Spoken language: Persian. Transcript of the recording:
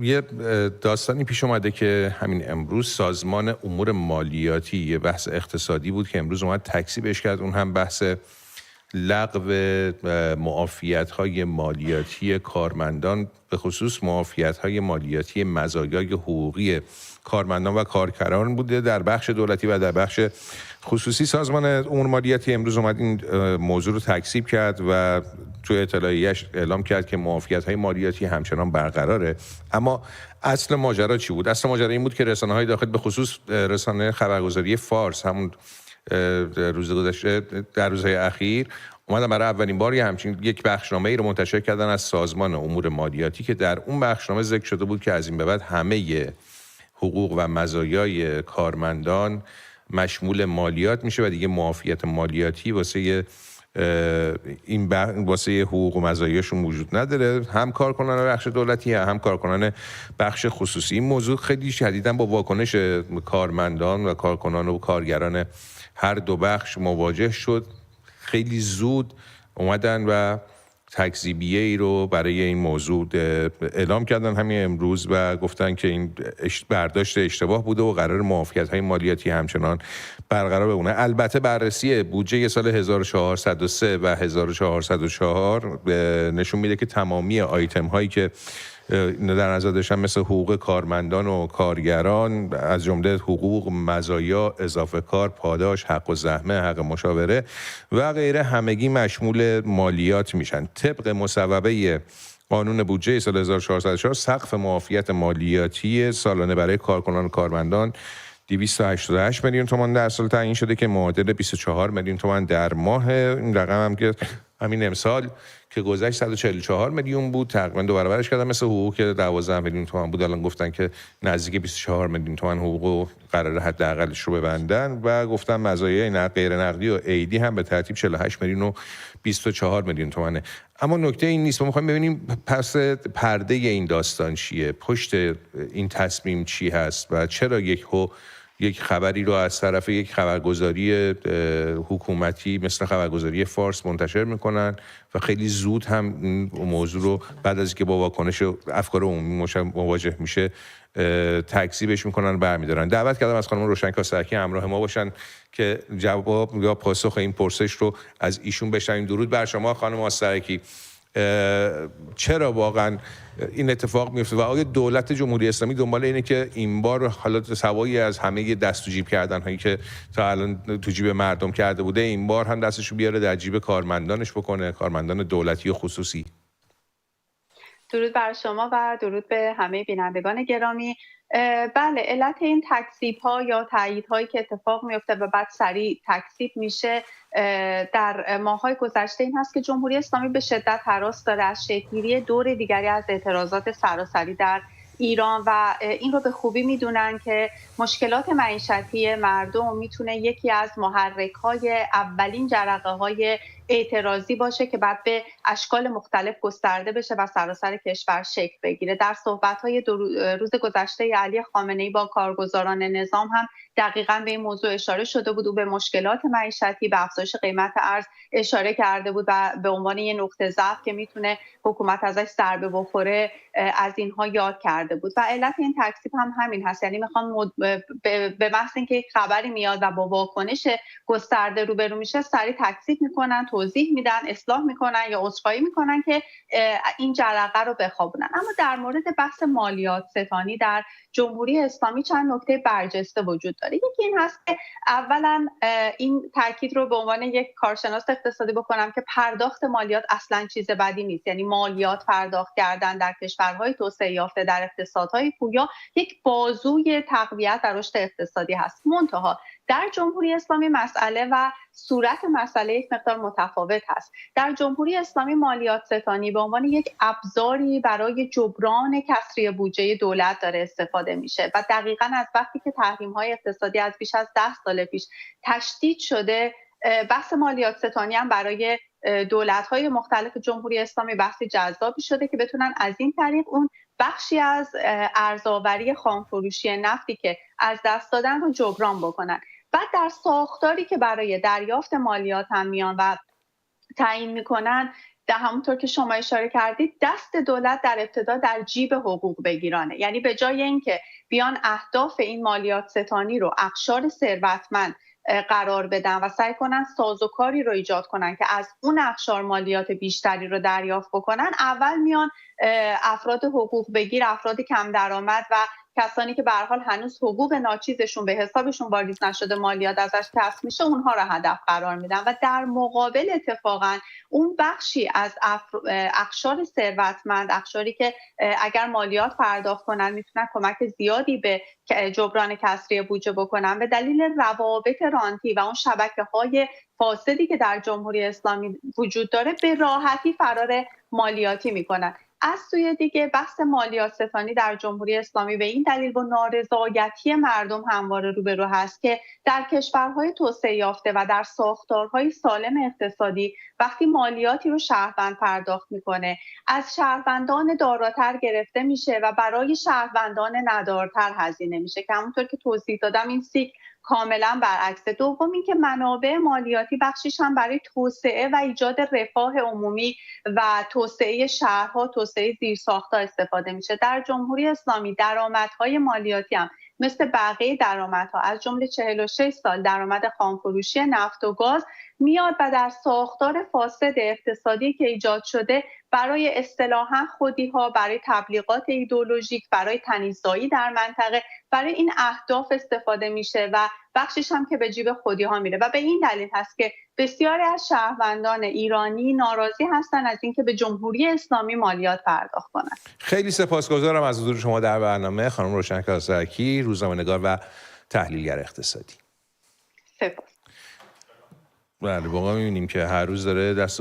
یه داستانی پیش اومده که همین امروز سازمان امور مالیاتی، یه بحث اقتصادی بود که امروز اومد تکذیبش کرد. اون هم بحث لغو معافیت‌های مالیاتی کارمندان، به خصوص معافیت‌های مالیاتی مزایای حقوقی کارمندان و کارگران بوده در بخش دولتی و در بخش خصوصی. سازمان امور مالیاتی امروز اومد این موضوع رو تکذیب کرد و توی اطلاعیه‌اش اعلام کرد که معافیت‌های مالیاتی همچنان برقراره. اما اصل ماجرا چی بود؟ اصل ماجرا این بود که رسانه‌های داخل، به خصوص رسانه خبرگزاری فارس، همون روز گذشته در روزهای اخیر اومدن برای اولین بار همچین یک بخشنامه‌ای رو منتشر کردن از سازمان امور مالیاتی که در اون بخشنامه ذکر شده بود که از این به بعد همه حقوق و مزایای کارمندان مشمول مالیات میشه و دیگه معافیت مالیاتی واسه واسه حقوق و مزایاشون وجود نداره، هم کارکنان بخش دولتی هم کارکنان بخش خصوصی. این موضوع خیلی شدیداً با واکنش کارمندان و کارکنان و کارگران هر دو بخش مواجه شد. خیلی زود اومدن و تکذیبیه ای رو برای این موضوع اعلام کردن همین امروز و گفتن که این برداشت اشتباه بوده و قرار معافیت‌های مالیاتی همچنان برقرار بمونه. البته بررسی بودجه سال 1403 و 1404 نشون میده که تمامی آیتم هایی که در نظر داشتن، مثل حقوق کارمندان و کارگران، از جمله حقوق، مزایا، اضافه کار، پاداش، حق و زحمه، حق مشاوره و غیره، همگی مشمول مالیات میشن. طبق مصوبه قانون بودجه سال 1404 سقف معافیت مالیاتی سالانه برای کارکنان و کارمندان 288 میلیون تومان در سال تعیین شده که معادل 24 میلیون تومان در ماه. این رقم هم که همین امسال که گذشت 144 میلیون بود، تقریبا دو برابرش کردن. مثل حقوق که 12 میلیون تومان بود، الان گفتن که نزدیک 24 میلیون تومان حقوق قرار حداقلش رو ببندن و گفتن مزایای غیر نقدی و عیدی هم به ترتیب 48 میلیون و 24 میلیون تومانه. اما نکته این نیست، ما می‌خوایم ببینیم پس پرده این داستان چیه، پشت این تصمیم چی هست و چرا یک خبری رو از طرف یک خبرگزاری حکومتی مثل خبرگزاری فارس منتشر میکنن و خیلی زود هم این موضوع رو بعد از که با واکنش افکار عمومی مواجه میشه تکذیبش میکنن و برمیدارن. دعوت کردم از خانم روشن کاسرکی همراه ما باشن که جواب یا پاسخ این پرسش رو از ایشون بشنویم. درود بر شما خانم کاسرکی. چرا واقعا این اتفاق میفته و آیا دولت جمهوری اسلامی دنبال اینه که این بار حالا سوایی از همه دست تو جیب کردن هایی که تا الان تو جیب مردم کرده بوده، این بار هم دستشو بیاره در جیب کارمندانش بکنه، کارمندان دولتی و خصوصی؟ درود بر شما و درود به همه بینندگان گرامی. بله، علت این تکذیب ها یا تایید هایی که اتفاق میفته و بعد سریع تکذیب میشه در ماه‌های گذشته این هست که جمهوری اسلامی به شدت هراس داره از شکل‌گیری دور دیگری از اعتراضات سراسری در ایران و این رو به خوبی میدونن که مشکلات معیشتی مردم میتونه یکی از محرک‌های اولین جرقه‌های اعتراضی باشه که بعد به اشکال مختلف گسترده بشه و سراسر کشور شکل بگیره. در صحبت‌های روز گذشته علی خامنه‌ای با کارگزاران نظام هم دقیقاً به این موضوع اشاره شده بود. او به مشکلات معیشتی، به افزایش قیمت ارز اشاره کرده بود و به عنوان یک نقطه ضعف که میتونه حکومت ازش ضربه بخوره از اینها یاد کرده بود و علت این تکذیب هم همین هست. یعنی میخوان به محض اینکه یک خبری میاد و با واکنش گسترده روبرو میشه سریع تکذیب میکنن، توضیح میدن، اصلاح میکنن یا عذرخواهی میکنن که این جرقه رو بخوابونن. اما در مورد بحث مالیات ستانی در جمهوری اسلامی چند نکته برجسته وجود داره. یکی این هست که اولا این تاکید رو به عنوان یک کارشناس اقتصادی بکنم که پرداخت مالیات اصلا چیز بدی نیست. یعنی مالیات پرداخت کردن در کشورهای توسعه یافته، در اقتصادهای پویا، یک بازوی تقویت در رشد اقتصادی هست. منتها در جمهوری اسلامی مسئله و صورت مسئله یک مقدار متفاوت هست. در جمهوری اسلامی مالیات ستانی به عنوان یک ابزاری برای جبران کسری بودجه دولت داره استفاده میشه و دقیقاً از وقتی که تحریم‌های اقتصادی از بیش از 10 سال پیش تشدید شده، بحث مالیات ستانی هم برای دولت‌های مختلف جمهوری اسلامی بحث جذابی شده که بتونن از این طریق اون بخشی از ارزآوری خامفروشی نفتی که از دست دادن رو جبران بکنن. بعد در ساختاری که برای دریافت مالیات هم میان و تعیین میکنن همونطور که شما اشاره کردید دست دولت در ابتدا در جیب حقوق بگیرانه، یعنی به جای اینکه بیان اهداف این مالیات ستانی رو اقشار ثروتمند قرار بدن و سعی کنن سازوکاری رو ایجاد کنن که از اون اقشار مالیات بیشتری رو دریافت بکنن، اول میان افراد حقوق بگیر، افراد کم درآمد و کسانی که به هر حال هنوز حقوق ناچیزشون به حسابشون واریز نشده مالیات ازش کسر میشه اونها رو هدف قرار میدن و در مقابل اتفاقا اون بخشی از اقشار ثروتمند، اقشاری که اگر مالیات پرداخت کنن میتونن کمک زیادی به جبران کسری بودجه بکنن، به دلیل روابط رانتی و اون شبکه‌های فاسدی که در جمهوری اسلامی وجود داره به راحتی فرار مالیاتی میکنن. از سوی دیگه بحث مالیات ستانی در جمهوری اسلامی به این دلیل با نارضایتی مردم همواره روبرو هست که در کشورهای توسعه یافته و در ساختارهای سالم اقتصادی وقتی مالیاتی رو شهروند پرداخت میکنه از شهروندان داراتر گرفته میشه و برای شهروندان ندارتر هزینه میشه که همونطور که توضیح دادم این سیک کاملا برعکسه. دوم اینکه منابع مالیاتی بخشش هم برای توسعه و ایجاد رفاه عمومی و توسعه شهرها، توسعه زیرساخت‌ها استفاده میشه. در جمهوری اسلامی درآمدهای مالیاتی هم مثل بقیه درآمدها از جمله 46 سال درآمد خامفروشی نفت و گاز میاد و در ساختار فاسد اقتصادی که ایجاد شده برای اصطلاحاً خودی‌ها، برای تبلیغات ایدئولوژیک، برای تنیزایی در منطقه، برای این اهداف استفاده میشه و بخشش هم که به جیب خودی‌ها میره و به این دلیل هست که بسیاری از شهروندان ایرانی ناراضی هستن از اینکه به جمهوری اسلامی مالیات پرداخت کنند. خیلی سپاسگزارم از حضور شما در برنامه خانم روشن کاسرکی، روزنامه‌نگار و تحلیلگر اقتصادی. سپاس. بله، واقعا می‌بینیم که هر روز داره دست